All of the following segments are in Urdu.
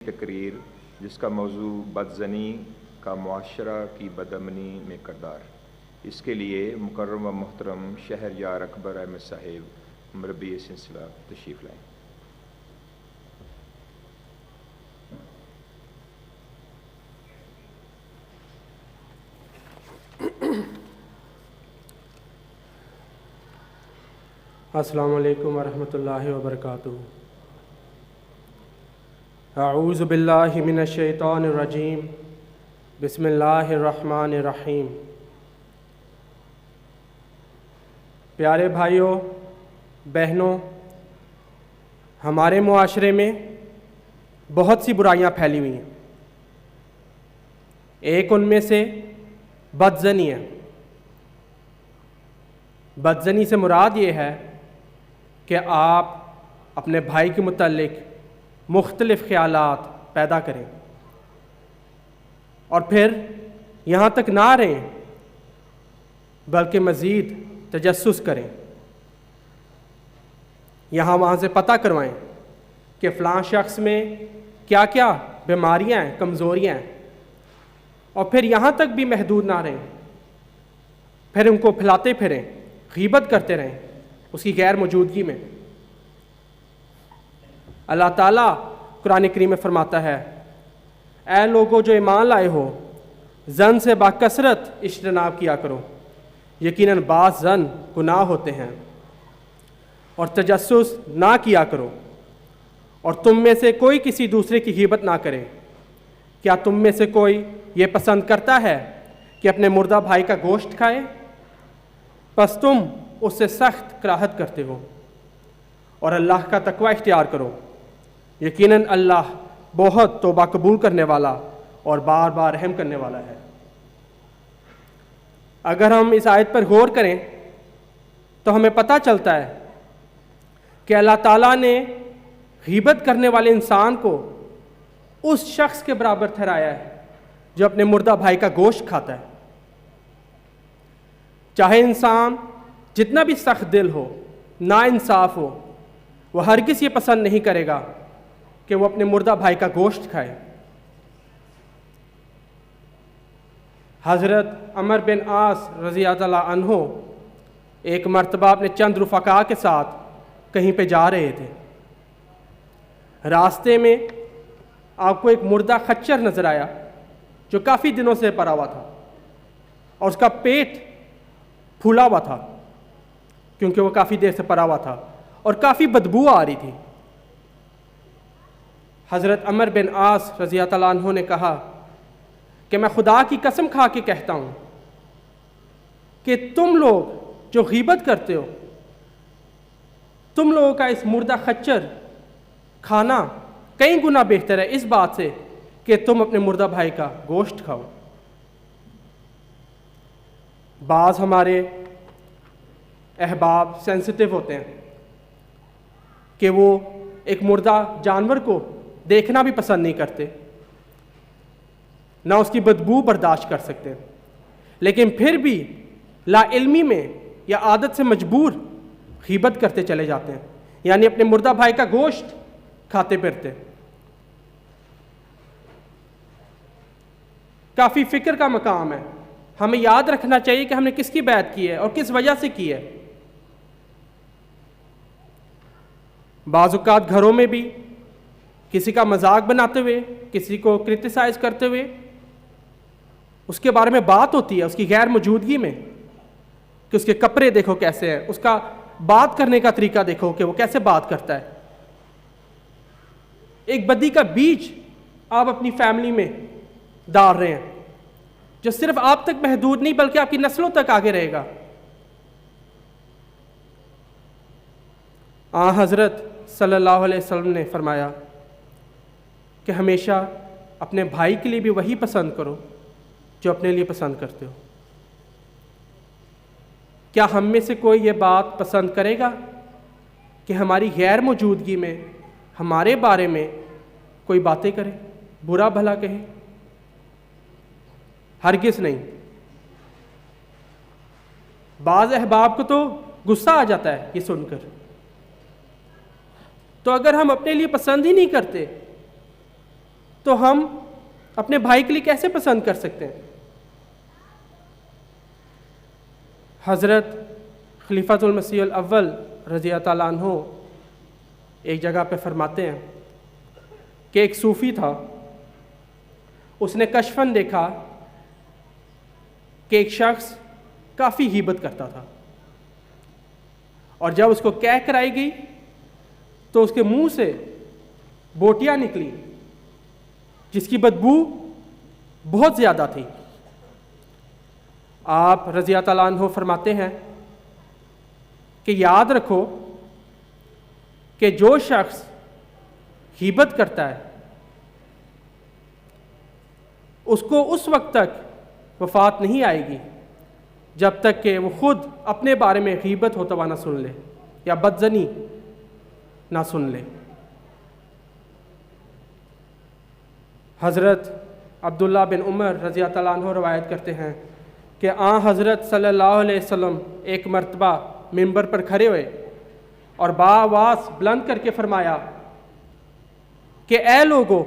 تقریر جس کا موضوع بدزنی کا معاشرہ کی بدامنی میں کردار، اس کے لیے مکرم و محترم شہر یار اکبر احمد صاحب مربی سلسلہ تشریف لائیں۔ السلام علیکم ورحمۃ اللہ وبرکاتہ۔ اعوذ باللہ من الشیطان الرجیم، بسم اللہ الرحمن الرحیم۔ پیارے بھائیوں بہنوں، ہمارے معاشرے میں بہت سی برائیاں پھیلی ہوئی ہیں۔ ایک ان میں سے بدزنی ہے۔ بدزنی سے مراد یہ ہے کہ آپ اپنے بھائی کے متعلق مختلف خیالات پیدا کریں اور پھر یہاں تک نہ رہیں بلکہ مزید تجسس کریں، یہاں وہاں سے پتہ کروائیں کہ فلاں شخص میں کیا کیا بیماریاں ہیں، کمزوریاں ہیں، اور پھر یہاں تک بھی محدود نہ رہیں، پھر ان کو پھیلاتے پھریں، غیبت کرتے رہیں اس کی غیر موجودگی میں۔ اللہ تعالیٰ قرآن کریم میں فرماتا ہے، اے لوگو جو ایمان لائے ہو، زن سے باکثرت اجتناب کیا کرو، یقیناً بعض زن گناہ ہوتے ہیں، اور تجسس نہ کیا کرو، اور تم میں سے کوئی کسی دوسرے کی غیبت نہ کرے۔ کیا تم میں سے کوئی یہ پسند کرتا ہے کہ اپنے مردہ بھائی کا گوشت کھائے؟ پس تم اس سے سخت کراہت کرتے ہو، اور اللہ کا تقوی اختیار کرو، یقیناً اللہ بہت توبہ قبول کرنے والا اور بار بار رحم کرنے والا ہے۔ اگر ہم اس آیت پر غور کریں تو ہمیں پتہ چلتا ہے کہ اللہ تعالیٰ نے غیبت کرنے والے انسان کو اس شخص کے برابر ٹھہرایا ہے جو اپنے مردہ بھائی کا گوشت کھاتا ہے۔ چاہے انسان جتنا بھی سخت دل ہو، نا انصاف ہو، وہ ہرگز یہ پسند نہیں کرے گا کہ وہ اپنے مردہ بھائی کا گوشت کھائے۔ حضرت عمر بن عاص رضی اللہ عنہ ایک مرتبہ اپنے چند رفقاء کے ساتھ کہیں پہ جا رہے تھے۔ راستے میں آپ کو ایک مردہ خچر نظر آیا جو کافی دنوں سے پڑا ہوا تھا، اور اس کا پیٹ پھولا ہوا تھا کیونکہ وہ کافی دیر سے پڑا ہوا تھا، اور کافی بدبو آ رہی تھی۔ حضرت عمر بن عاص رضی اللہ عنہ نے کہا کہ میں خدا کی قسم کھا کے کہتا ہوں کہ تم لوگ جو غیبت کرتے ہو، تم لوگوں کا اس مردہ خچر کھانا کئی گنا بہتر ہے اس بات سے کہ تم اپنے مردہ بھائی کا گوشت کھاؤ۔ بعض ہمارے احباب سینسٹیو ہوتے ہیں کہ وہ ایک مردہ جانور کو دیکھنا بھی پسند نہیں کرتے، نہ اس کی بدبو برداشت کر سکتے، لیکن پھر بھی لا علمی میں یا عادت سے مجبور غیبت کرتے چلے جاتے ہیں، یعنی اپنے مردہ بھائی کا گوشت کھاتے پھرتے۔ کافی فکر کا مقام ہے، ہمیں یاد رکھنا چاہیے کہ ہم نے کس کی بیعت کی ہے اور کس وجہ سے کی ہے۔ بعض اوقات گھروں میں بھی کسی کا مذاق بناتے ہوئے، کسی کو کرٹیسائز کرتے ہوئے اس کے بارے میں بات ہوتی ہے اس کی غیر موجودگی میں، کہ اس کے کپڑے دیکھو کیسے ہیں، اس کا بات کرنے کا طریقہ دیکھو کہ وہ کیسے بات کرتا ہے۔ ایک بدی کا بیج آپ اپنی فیملی میں ڈال رہے ہیں جو صرف آپ تک محدود نہیں بلکہ آپ کی نسلوں تک آگے رہے گا۔ حضرت صلی اللہ علیہ وسلم نے فرمایا کہ ہمیشہ اپنے بھائی کے لیے بھی وہی پسند کرو جو اپنے لیے پسند کرتے ہو۔ کیا ہم میں سے کوئی یہ بات پسند کرے گا کہ ہماری غیر موجودگی میں ہمارے بارے میں کوئی باتیں کرے، برا بھلا کہے؟ ہرگز نہیں۔ بعض احباب کو تو غصہ آ جاتا ہے یہ سن کر، تو اگر ہم اپنے لیے پسند ہی نہیں کرتے تو ہم اپنے بھائی کے لیے کیسے پسند کر سکتے ہیں؟ حضرت خلیفۃ المسیح الاول رضی اللہ تعالیٰ عنہ ایک جگہ پہ فرماتے ہیں کہ ایک صوفی تھا، اس نے کشفاً دیکھا کہ ایک شخص کافی غیبت کرتا تھا، اور جب اس کو کہہ کرائی گئی تو اس کے منہ سے بوٹیاں نکلی جس کی بدبو بہت زیادہ تھی۔ آپ رضی اللہ تعالیٰ عنہ فرماتے ہیں کہ یاد رکھو کہ جو شخص غیبت کرتا ہے اس کو اس وقت تک وفات نہیں آئے گی جب تک کہ وہ خود اپنے بارے میں غیبت ہوتا ہوا نہ سن لے یا بدزنی نہ سن لے۔ حضرت عبداللہ بن عمر رضی اللہ تعالیٰ عنہ روایت کرتے ہیں کہ حضرت صلی اللہ علیہ وسلم ایک مرتبہ منبر پر کھڑے ہوئے اور بآواز بلند کر کے فرمایا کہ اے لوگو،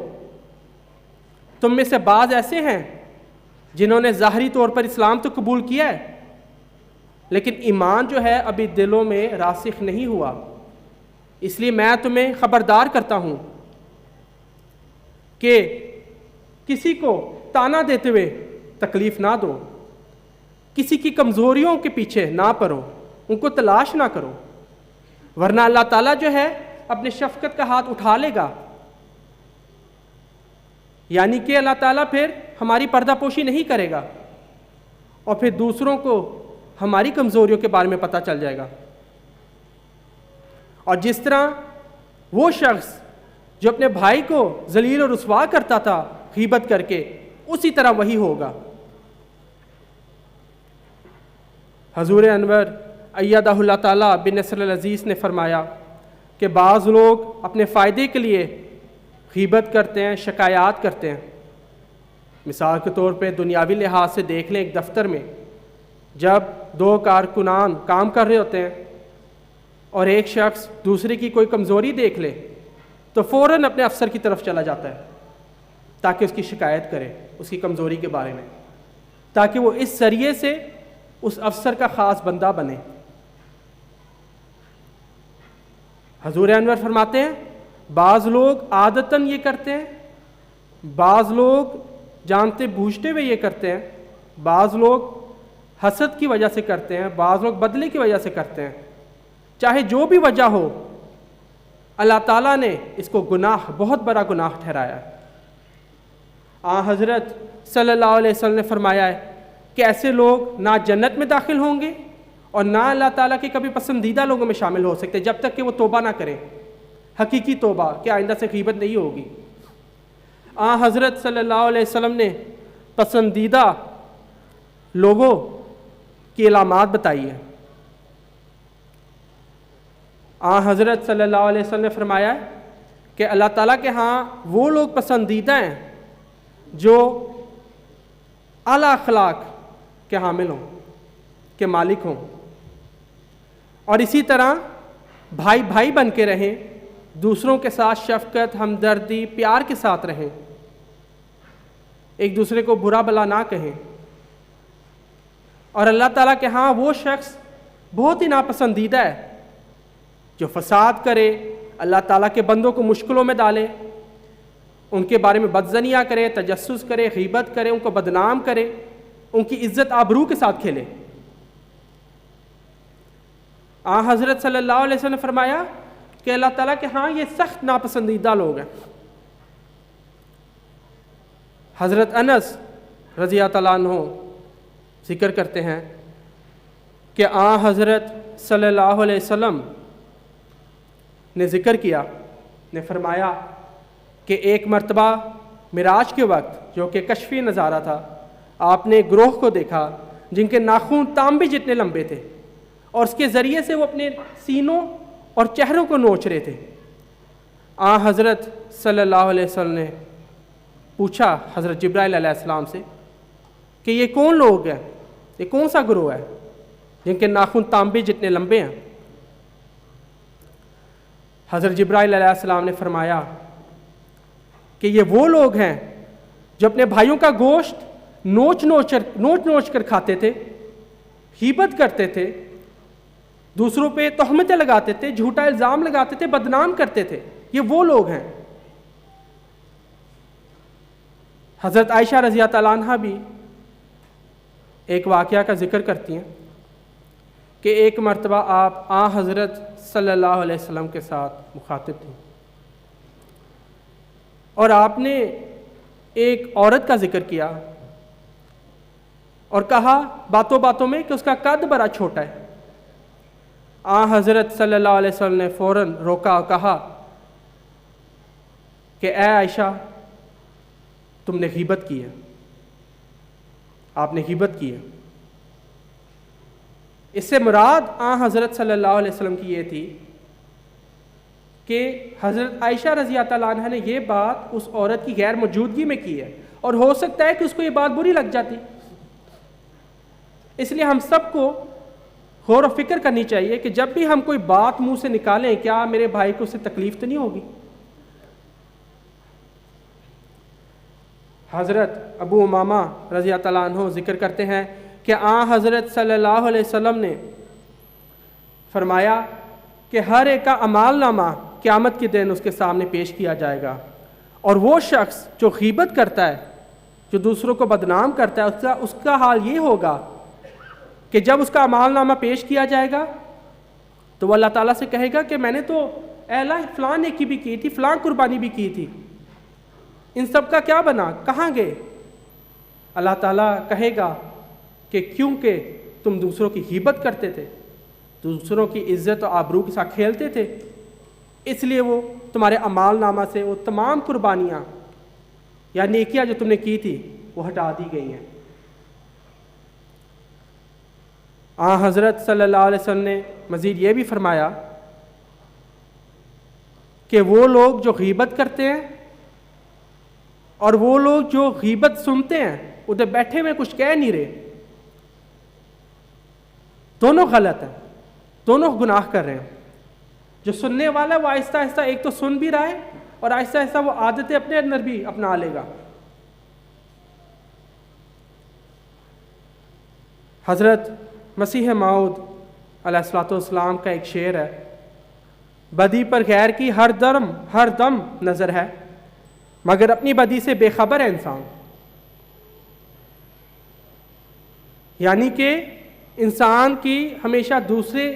تم میں سے بعض ایسے ہیں جنہوں نے ظاہری طور پر اسلام تو قبول کیا ہے لیکن ایمان جو ہے ابھی دلوں میں راسخ نہیں ہوا، اس لیے میں تمہیں خبردار کرتا ہوں کہ کسی کو تانا دیتے ہوئے تکلیف نہ دو، کسی کی کمزوریوں کے پیچھے نہ پڑو، ان کو تلاش نہ کرو، ورنہ اللہ تعالیٰ جو ہے اپنے شفقت کا ہاتھ اٹھا لے گا، یعنی کہ اللہ تعالیٰ پھر ہماری پردہ پوشی نہیں کرے گا اور پھر دوسروں کو ہماری کمزوریوں کے بارے میں پتہ چل جائے گا۔ اور جس طرح وہ شخص جو اپنے بھائی کو ذلیل و رسوا کرتا تھا غیبت کر کے، اسی طرح وہی ہوگا۔ حضور انور ایدہ اللہ تعالیٰ بن نصر العزیز نے فرمایا کہ بعض لوگ اپنے فائدے کے لیے غیبت کرتے ہیں، شکایات کرتے ہیں۔ مثال کے طور پہ دنیاوی لحاظ سے دیکھ لیں، ایک دفتر میں جب دو کارکنان کام کر رہے ہوتے ہیں اور ایک شخص دوسرے کی کوئی کمزوری دیکھ لے تو فوراً اپنے افسر کی طرف چلا جاتا ہے تاکہ اس کی شکایت کرے اس کی کمزوری کے بارے میں، تاکہ وہ اس ذریعے سے اس افسر کا خاص بندہ بنے۔ حضور انور فرماتے ہیں بعض لوگ عادتاً یہ کرتے ہیں، بعض لوگ جانتے بوجھتے ہوئے یہ کرتے ہیں، بعض لوگ حسد کی وجہ سے کرتے ہیں، بعض لوگ بدلے کی وجہ سے کرتے ہیں۔ چاہے جو بھی وجہ ہو، اللہ تعالیٰ نے اس کو گناہ، بہت بڑا گناہ ٹھہرایا ہے۔ حضرت صلی اللہ علیہ وسلم نے فرمایا ہے کہ ایسے لوگ نہ جنت میں داخل ہوں گے اور نہ اللہ تعالیٰ کے کبھی پسندیدہ لوگوں میں شامل ہو سکتے جب تک کہ وہ توبہ نہ کریں، حقیقی توبہ کہ آئندہ سے غیبت نہیں ہوگی۔ حضرت صلی اللہ علیہ وسلم نے پسندیدہ لوگوں کی علامات بتائی ہے۔ حضرت صلی اللہ علیہ وسلم نے فرمایا کہ اللہ تعالیٰ کے ہاں وہ لوگ پسندیدہ ہیں جو اعلیٰ اخلاق کے حامل ہوں، کے مالک ہوں، اور اسی طرح بھائی بھائی بن کے رہیں، دوسروں کے ساتھ شفقت، ہمدردی، پیار کے ساتھ رہیں، ایک دوسرے کو برا بلا نہ کہیں۔ اور اللہ تعالیٰ کے ہاں وہ شخص بہت ہی ناپسندیدہ ہے جو فساد کرے، اللہ تعالیٰ کے بندوں کو مشکلوں میں ڈالے، ان کے بارے میں بدزنیاں کرے، تجسس کرے، غیبت کرے، ان کو بدنام کرے، ان کی عزت آبرو کے ساتھ کھیلے۔ حضرت صلی اللہ علیہ وسلم نے فرمایا کہ اللہ تعالیٰ کے ہاں یہ سخت ناپسندیدہ لوگ ہیں۔ حضرت انس رضی اللہ تعالیٰ عنہ ذکر کرتے ہیں کہ حضرت صلی اللہ علیہ وسلم نے ذکر کیا، نے فرمایا کہ ایک مرتبہ معراج کے وقت، جو کہ کشفی نظارہ تھا، آپ نے گروہ کو دیکھا جن کے ناخن تانبے جتنے لمبے تھے اور اس کے ذریعے سے وہ اپنے سینوں اور چہروں کو نوچ رہے تھے۔ حضرت صلی اللہ علیہ وسلم نے پوچھا حضرت جبرائیل علیہ السلام سے کہ یہ کون لوگ ہیں، یہ کون سا گروہ ہے جن کے ناخن تانبے جتنے لمبے ہیں؟ حضرت جبرائیل علیہ السلام نے فرمایا کہ یہ وہ لوگ ہیں جو اپنے بھائیوں کا گوشت نوچ نوچ کر کھاتے تھے، غیبت کرتے تھے، دوسروں پہ تہمتیں لگاتے تھے، جھوٹا الزام لگاتے تھے، بدنام کرتے تھے. یہ وہ لوگ ہیں. حضرت عائشہ رضی اللہ عنہا بھی ایک واقعہ کا ذکر کرتی ہیں کہ ایک مرتبہ آپ حضرت صلی اللہ علیہ وسلم کے ساتھ مخاطب تھیں اور آپ نے ایک عورت کا ذکر کیا اور کہا باتوں باتوں میں کہ اس کا قد بڑا چھوٹا ہے. حضرت صلی اللہ علیہ وسلم نے فوراً روکا اور کہا کہ اے عائشہ تم نے غیبت کی ہے، آپ نے غیبت کی ہے. اس سے مراد حضرت صلی اللہ علیہ وسلم کی یہ تھی کہ حضرت عائشہ رضی اللہ عنہا نے یہ بات اس عورت کی غیر موجودگی میں کی ہے اور ہو سکتا ہے کہ اس کو یہ بات بری لگ جاتی. اس لیے ہم سب کو غور و فکر کرنی چاہیے کہ جب بھی ہم کوئی بات منہ سے نکالیں کیا میرے بھائی کو اس سے تکلیف تو نہیں ہوگی. حضرت ابو امامہ رضی اللہ عنہ ذکر کرتے ہیں کہ حضرت صلی اللہ علیہ وسلم نے فرمایا کہ ہر ایک کا اعمال نامہ قیامت کے دن اس کے سامنے پیش کیا جائے گا، اور وہ شخص جو غیبت کرتا ہے، جو دوسروں کو بدنام کرتا ہے، اس کا حال یہ ہوگا کہ جب اس کا اعمال نامہ پیش کیا جائے گا تو وہ اللہ تعالیٰ سے کہے گا کہ میں نے تو اے اللہ فلاں نیکی بھی کی تھی، فلاں قربانی بھی کی تھی، ان سب کا کیا بنا، کہاں گئے؟ اللہ تعالیٰ کہے گا کہ کیونکہ تم دوسروں کی غیبت کرتے تھے، دوسروں کی عزت و آبرو کے ساتھ کھیلتے تھے، اس لیے وہ تمہارے اعمال نامہ سے وہ تمام قربانیاں یا نیکیاں جو تم نے کی تھی وہ ہٹا دی گئی ہیں. حضرت صلی اللہ علیہ وسلم نے مزید یہ بھی فرمایا کہ وہ لوگ جو غیبت کرتے ہیں اور وہ لوگ جو غیبت سنتے ہیں ادھر بیٹھے ہوئے کچھ کہہ نہیں رہے، دونوں غلط ہیں، دونوں گناہ کر رہے ہیں. جو سننے والا وہ آہستہ آہستہ ایک تو سن بھی رہا ہے اور آہستہ آہستہ وہ عادتیں اپنے اندر بھی اپنا لے گا. حضرت مسیح موعود علیہ الصلوۃ والسلام کا ایک شعر ہے، بدی پر غیر کی ہر دم نظر ہے مگر اپنی بدی سے بے خبر ہے انسان. یعنی کہ انسان کی ہمیشہ دوسرے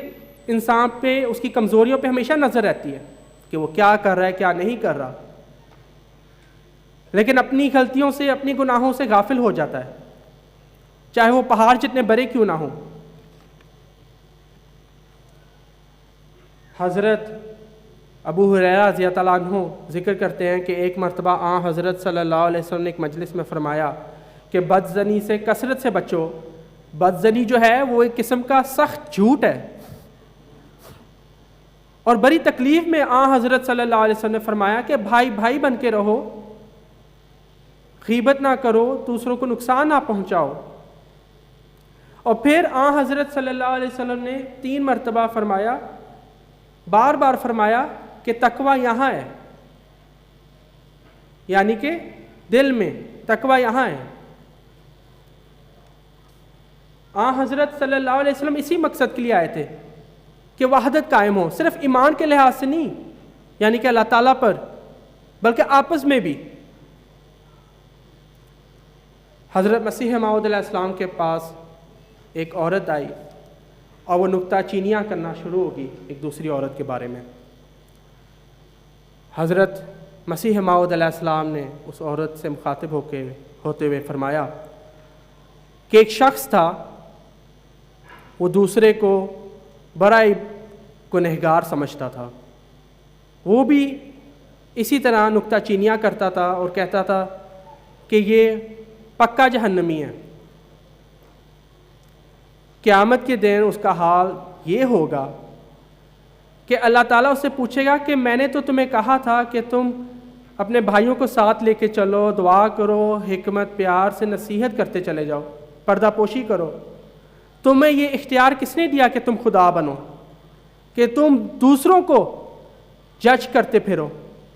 انسان پہ اس کی کمزوریوں پہ ہمیشہ نظر رہتی ہے کہ وہ کیا کر رہا ہے کیا نہیں کر رہا، لیکن اپنی غلطیوں سے اپنی گناہوں سے غافل ہو جاتا ہے، چاہے وہ پہاڑ جتنے بڑے کیوں نہ ہوں. حضرت ابو ہریرہ رضی اللہ عنہ ذکر کرتے ہیں کہ ایک مرتبہ حضرت صلی اللہ علیہ وسلم نے ایک مجلس میں فرمایا کہ بدزنی سے کثرت سے بچو. بدزنی جو ہے وہ ایک قسم کا سخت جھوٹ ہے، اور بڑی تکلیف میں حضرت صلی اللہ علیہ وسلم نے فرمایا کہ بھائی بھائی بن کے رہو، غیبت نہ کرو، دوسروں کو نقصان نہ پہنچاؤ. اور پھر حضرت صلی اللہ علیہ وسلم نے 3 مرتبہ فرمایا، بار بار فرمایا کہ تقوی یہاں ہے، یعنی کہ دل میں تقوی یہاں ہے. حضرت صلی اللہ علیہ وسلم اسی مقصد کے لیے آئے تھے کہ وحدت قائم ہو، صرف ایمان کے لحاظ سے نہیں، یعنی کہ اللہ تعالیٰ پر، بلکہ آپس میں بھی. حضرت مسیح موعود علیہ السلام کے پاس ایک عورت آئی اور وہ نکتہ چینیاں کرنا شروع ہوگی ایک دوسری عورت کے بارے میں. حضرت مسیح موعود علیہ السلام نے اس عورت سے مخاطب ہوتے ہوئے فرمایا کہ ایک شخص تھا، وہ دوسرے کو بڑا ہی گنہگار سمجھتا تھا، وہ بھی اسی طرح نکتہ چینیاں کرتا تھا اور کہتا تھا کہ یہ پکا جہنمی ہے. قیامت کے دن اس کا حال یہ ہوگا کہ اللہ تعالیٰ اس سے پوچھے گا کہ میں نے تو تمہیں کہا تھا کہ تم اپنے بھائیوں کو ساتھ لے کے چلو، دعا کرو، حکمت پیار سے نصیحت کرتے چلے جاؤ، پردہ پوشی کرو. تمہیں یہ اختیار کس نے دیا کہ تم خدا بنو، کہ تم دوسروں کو جج کرتے پھرو،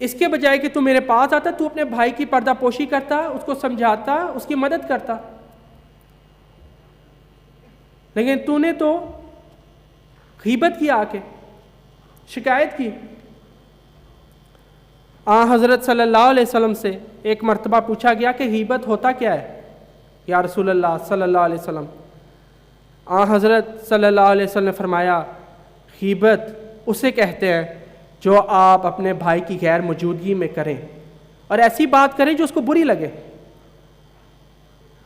اس کے بجائے کہ تو میرے پاس آتا، تو اپنے بھائی کی پردہ پوشی کرتا، اس کو سمجھاتا، اس کی مدد کرتا، لیکن تو نے تو غیبت کی، آ کے شکایت کی۔ حضرت صلی اللہ علیہ وسلم سے ایک مرتبہ پوچھا گیا کہ غیبت ہوتا کیا ہے یا رسول اللہ صلی اللہ علیہ وسلم؟ حضرت صلی اللہ علیہ وسلم نے فرمایا، غیبت اسے کہتے ہیں جو آپ اپنے بھائی کی غیر موجودگی میں کریں اور ایسی بات کریں جو اس کو بری لگے،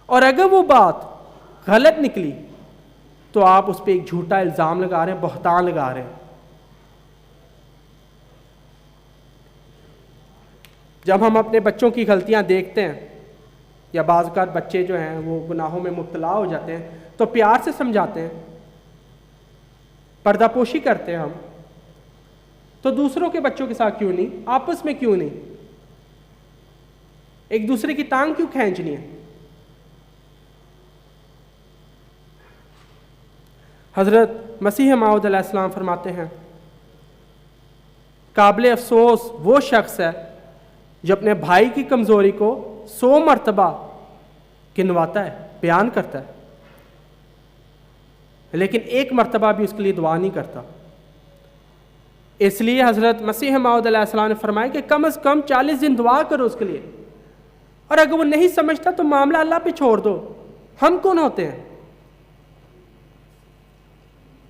اور اگر وہ بات غلط نکلی تو آپ اس پہ ایک جھوٹا الزام لگا رہے ہیں، بہتان لگا رہے ہیں۔ جب ہم اپنے بچوں کی غلطیاں دیکھتے ہیں یا بعض اوقات بچے جو ہیں وہ گناہوں میں مبتلا ہو جاتے ہیں تو پیار سے سمجھاتے ہیں، پردہ پوشی کرتے ہیں ہم، تو دوسروں کے بچوں کے ساتھ کیوں نہیں، آپس میں کیوں نہیں، ایک دوسرے کی ٹانگ کیوں کھینچنی ہے؟ حضرت مسیح موعود علیہ السلام فرماتے ہیں، قابل افسوس وہ شخص ہے جو اپنے بھائی کی کمزوری کو 100 مرتبہ گنواتا ہے، بیان کرتا ہے، لیکن ایک مرتبہ بھی اس کے لیے دعا نہیں کرتا۔ اس لیے حضرت مسیح موعود علیہ السلام نے فرمایا کہ کم از کم 40 دن دعا کرو اس کے لیے، اور اگر وہ نہیں سمجھتا تو معاملہ اللہ پہ چھوڑ دو، ہم کون ہوتے ہیں؟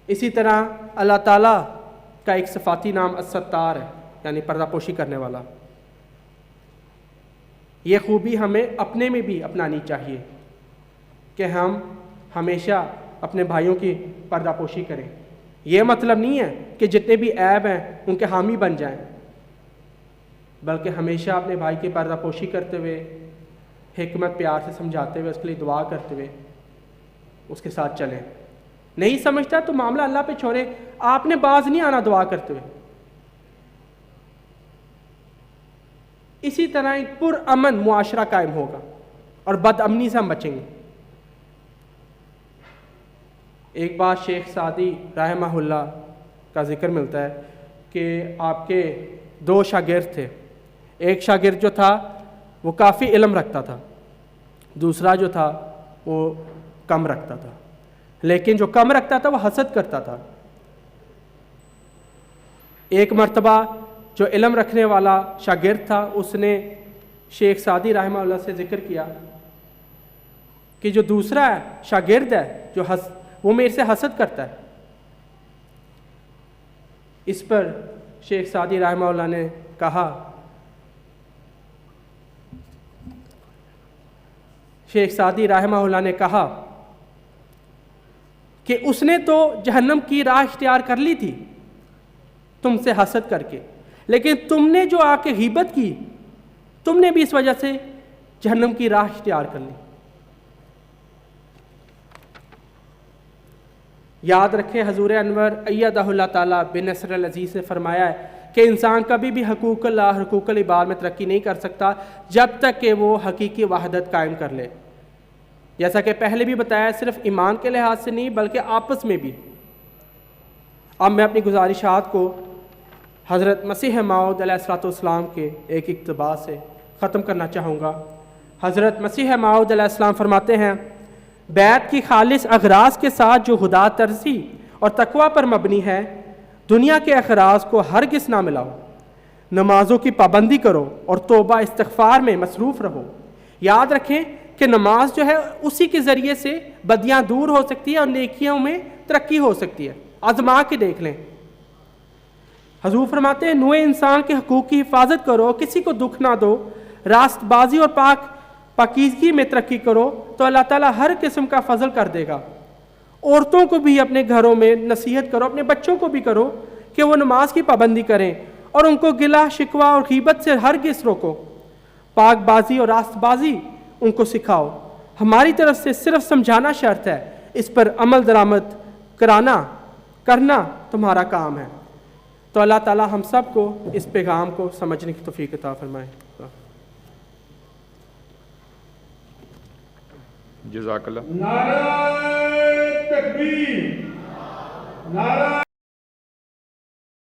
اسی طرح اللہ تعالیٰ کا ایک صفاتی نام الستار ہے، یعنی پردہ پوشی کرنے والا۔ یہ خوبی ہمیں اپنے میں بھی اپنانی چاہیے کہ ہم ہمیشہ اپنے بھائیوں کی پردہ پوشی کریں۔ یہ مطلب نہیں ہے کہ جتنے بھی عیب ہیں ان کے حامی بن جائیں، بلکہ ہمیشہ اپنے بھائی کی پردہ پوشی کرتے ہوئے، حکمت پیار سے سمجھاتے ہوئے، اس کے لیے دعا کرتے ہوئے اس کے ساتھ چلیں۔ نہیں سمجھتا تو معاملہ اللہ پہ چھوڑیں، آپ نے باز نہیں آنا دعا کرتے ہوئے۔ اسی طرح ایک پرامن معاشرہ قائم ہوگا اور بد امنی سے ہم بچیں گے۔ ایک بار شیخ سعدی رحمہ اللہ کا ذکر ملتا ہے کہ آپ کے 2 شاگرد تھے۔ ایک شاگرد جو تھا وہ کافی علم رکھتا تھا، دوسرا جو تھا وہ کم رکھتا تھا، لیکن جو کم رکھتا تھا وہ حسد کرتا تھا۔ ایک مرتبہ جو علم رکھنے والا شاگرد تھا اس نے شیخ سعدی رحمہ اللہ سے ذکر کیا کہ جو دوسرا شاگرد ہے جو وہ میرے سے حسد کرتا ہے۔ اس پر شیخ سعدی رحمہ اللہ نے کہا، شیخ سعدی رحمہ اللہ نے کہا کہ اس نے تو جہنم کی راہ اختیار کر لی تھی تم سے حسد کر کے، لیکن تم نے جو آ کے غیبت کی، تم نے بھی اس وجہ سے جہنم کی راہ اختیار کر لی۔ یاد رکھیں حضور انور ایدہ اللہ تعالیٰ بنصر العزیز نے فرمایا ہے کہ انسان کبھی بھی حقوق اللہ، حقوق العباد میں ترقی نہیں کر سکتا جب تک کہ وہ حقیقی وحدت قائم کر لے۔ جیسا کہ پہلے بھی بتایا، صرف ایمان کے لحاظ سے نہیں بلکہ آپس میں بھی۔ اب میں اپنی گزارشات کو حضرت مسیح موعود علیہ السلام کے ایک اقتباس سے ختم کرنا چاہوں گا۔ حضرت مسیح موعود علیہ السلام فرماتے ہیں، بیت کی خالص اغراض کے ساتھ جو خدا ترسی اور تقوی پر مبنی ہے، دنیا کے اغراض کو ہرگز نہ ملاؤ۔ نمازوں کی پابندی کرو اور توبہ استغفار میں مصروف رہو۔ یاد رکھیں کہ نماز جو ہے اسی کے ذریعے سے بدیاں دور ہو سکتی ہے اور نیکیوں میں ترقی ہو سکتی ہے، آزما کے دیکھ لیں۔ حضور فرماتے ہیں، نوع انسان کے حقوق کی حفاظت کرو، کسی کو دکھ نہ دو، راست بازی اور پاکیزگی میں ترقی کرو تو اللہ تعالیٰ ہر قسم کا فضل کر دے گا۔ عورتوں کو بھی اپنے گھروں میں نصیحت کرو، اپنے بچوں کو بھی کرو کہ وہ نماز کی پابندی کریں، اور ان کو گلہ شکوہ اور غیبت سے ہرگز روکو۔ پاک بازی اور راست بازی ان کو سکھاؤ۔ ہماری طرف سے صرف سمجھانا شرط ہے، اس پر عمل درآمد کرنا تمہارا کام ہے۔ تو اللہ تعالیٰ ہم سب کو اس پیغام کو سمجھنے کی توفیق عطا فرمائے۔ جزاک اللہ۔ نعرہ تکبیر، نعرہ